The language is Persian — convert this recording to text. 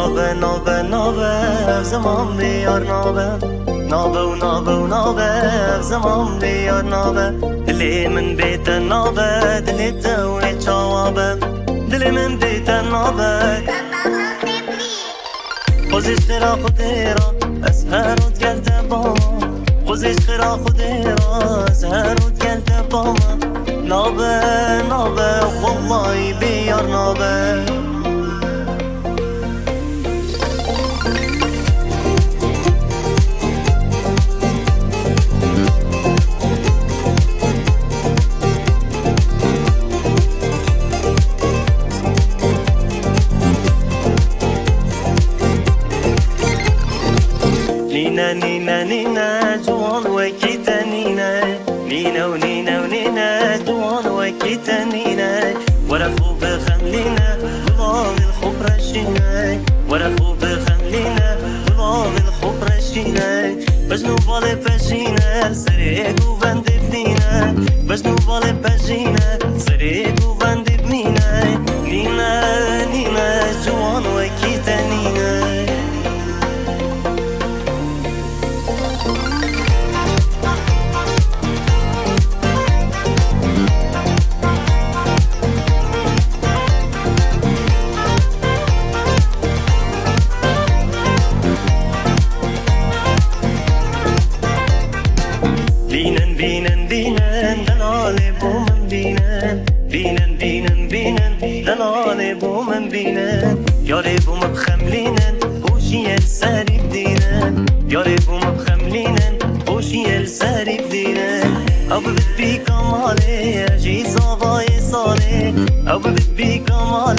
نابه نابه نابه زمان بیار نابه نابه و نابه و نابه زمان بیار نابه دلی من بیت نابه دلی توی چوابه دلی من بیت نابه خوزش خیرا خودی را از هرود گلت باما خوزش خیرا خودی را از هرود گلت باما نابه نابه والله بیار نابه نينا نينا نينا جوان وكيتا نينا نينا ونينا ونينا جوان وكيتا نينا ورفو بخملينا غلاظ الخبرة الشينا ورفو بخملينا غلاظ الخبرة الشينا بجنو بالي باشينا سريق وفاند بنينا بجنو بالي باشينا سريق وفاند بنينا نينا نينا جوان وكيتا نينا بینن بینن بینن دلال بومن بینن بینن بینن بینن دلال بومن بینن یاری بوم بخملینن خوشی السری بدینن یاری بوم بخملینن خوشی السری بدینن او ببی کماله جی زاوای ساله او ببی کماله